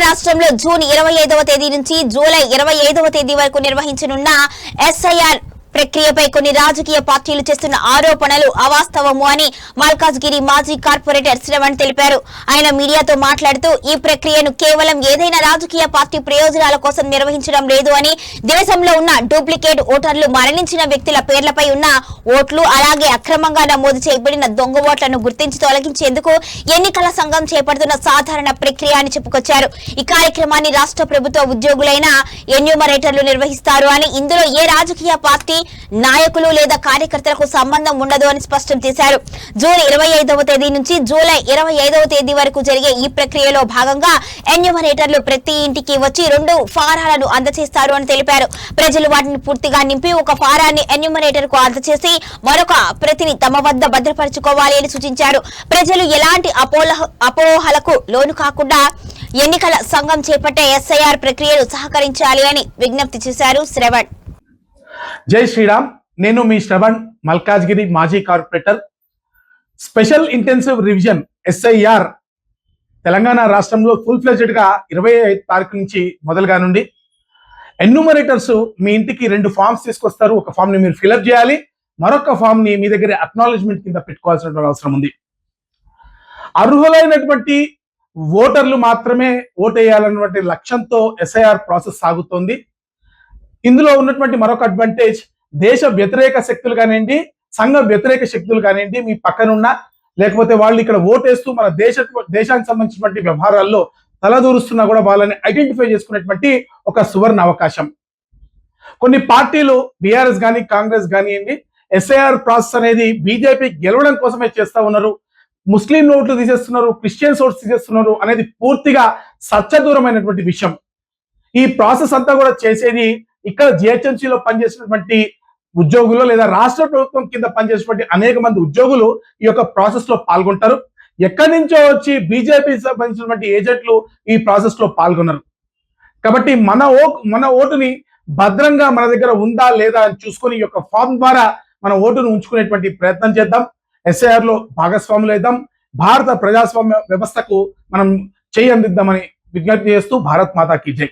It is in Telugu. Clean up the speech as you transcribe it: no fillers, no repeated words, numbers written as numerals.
రాష్ట్రంలో జూన్ 25వ తేదీ నుంచి జూలై 25వ తేదీ వరకు నిర్వహించనున్న ఎస్ఐఆర్ ప్రక్రియపై కొన్ని రాజకీయ పార్టీలు చేస్తున్న ఆరోపణలు అవాస్తవము అని మల్కాజ్గిరి మాజీ కార్పొరేటర్ శ్రవణ్ తెలిపారు. ఆయన మీడియాతో మాట్లాడుతూ ఈ ప్రక్రియను కేవలం ఏదైనా రాజకీయ పార్టీ ప్రయోజనాల కోసం నిర్వహించడం లేదు అని, దేశంలో ఉన్న డూప్లికేట్ ఓటర్లు మరణించిన వ్యక్తుల పేర్లపై ఉన్న ఓట్లు అలాగే అక్రమంగా నమోదు చేయబడిన దొంగ ఓట్లను గుర్తించి తొలగించేందుకు ఎన్నికల సంఘం చేపడుతున్న సాధారణ ప్రక్రియ అని చెప్పుకొచ్చారు. ఈ కార్యక్రమాన్ని రాష్ట్ర ప్రభుత్వ ఉద్యోగులైన ఎన్యూమరేటర్లు నిర్వహిస్తారు అని, ఇందులో ఏ రాజకీయ పార్టీ నాయకులు లేదా కార్యకర్తలకు సంబంధం ఉండదు అని స్పష్టం చేశారు. జూన్ 25వ తేదీ నుంచి జూలై 25వ తేదీ వరకు జరిగే ఈ ప్రక్రియలో భాగంగా ఎన్యూమరేటర్లు ప్రతి ఇంటికి వచ్చి 2 ఫారాలను అందజేస్తారు అని తెలిపారు. ప్రజలు వాటిని పూర్తిగా నింపి ఒక ఫారాన్ని ఎన్యూమరేటర్ కు అందజేసి మరొక ప్రతిని తమ వద్ద భద్రపరచుకోవాలి అని సూచించారు. ప్రజలు ఎలాంటి అపోహలకు లోను కాకుండా ఎన్నికల సంఘం చేపట్టే ఎస్ఐఆర్ ప్రక్రియను సహకరించాలి అని విజ్ఞప్తి చేశారు శ్రవణ్. జై శ్రీరామ్. నేను మీ శ్రవణ్, మల్కాజ్గిరి మాజీ corporator. Special intensive revision SIR Telangana రాష్ట్రంలో ఫుల్ ఫ్లెడ్జ్డ్ గా 25 తారీఖు నుంచి మొదలుగా నుండి ఎన్యూమరేటర్స్ మీ ఇంటికి 2 ఫామ్స్ తీసుకొస్తారు. ఒక ఫామ్ ని మీరు ఫిల్అప్ చేయాలి, మరొక ఫామ్ ని మీ దగ్గర అక్నాలెడ్జ్మెంట్ కింద పెట్టుకోవాల్సిన అవసరం ఉంది. అర్హులైనటువంటి ఓటర్లు మాత్రమే ఓటేయాలన్నటువంటి లక్ష్యంతో ఎస్ఐఆర్ ప్రాసెస్ సాగుతోంది. ఇందులో ఉన్నటువంటి మరొక అడ్వాంటేజ్, దేశ వ్యతిరేక శక్తులు కానివ్వండి, సంఘ వ్యతిరేక శక్తులు కానివ్వండి, మీ పక్కనున్న లేకపోతే వాళ్ళు ఇక్కడ ఓటేస్తూ మన దేశానికి సంబంధించినటువంటి వ్యవహారాల్లో తలదూరుస్తున్నా కూడా వాళ్ళని ఐడెంటిఫై చేసుకునేటువంటి ఒక సువర్ణ అవకాశం. కొన్ని పార్టీలు బీఆర్ఎస్ కానీ కాంగ్రెస్ కానివ్వండి, ఎస్ఐఆర్ ప్రాసెస్ అనేది బీజేపీ గెలవడం కోసమే చేస్తా ఉన్నారు, ముస్లిం ఓట్లు తీసేస్తున్నారు, క్రిస్టియన్స్ ఓట్స్ తీసేస్తున్నారు అనేది పూర్తిగా సత్యదూరమైనటువంటి విషయం. ఈ ప్రాసెస్ అంతా కూడా చేసేది ఇక్కడ జిహెచ్ఎంసీలో పనిచేసినటువంటి ఉద్యోగులు లేదా రాష్ట్ర ప్రభుత్వం కింద పనిచేసినటువంటి అనేక మంది ఉద్యోగులు ఈ యొక్క ప్రాసెస్ లో పాల్గొంటారు. ఎక్కడి నుంచో వచ్చి బీజేపీ సంబంధించినటువంటి ఏజెంట్లు ఈ ప్రాసెస్ లో పాల్గొన్నారు. కాబట్టి మన ఓటుని భద్రంగా మన దగ్గర ఉందా లేదా అని చూసుకొని ఈ యొక్క ఫామ్ ద్వారా మన ఓటును ఉంచుకునేటువంటి ప్రయత్నం చేద్దాం. ఎస్ఐఆర్ లో భాగస్వాములు అయిద్దాం. భారత ప్రజాస్వామ్య వ్యవస్థకు మనం చేయి అందిద్దామని విజ్ఞప్తి చేస్తూ భారత్ మాతాకి జై.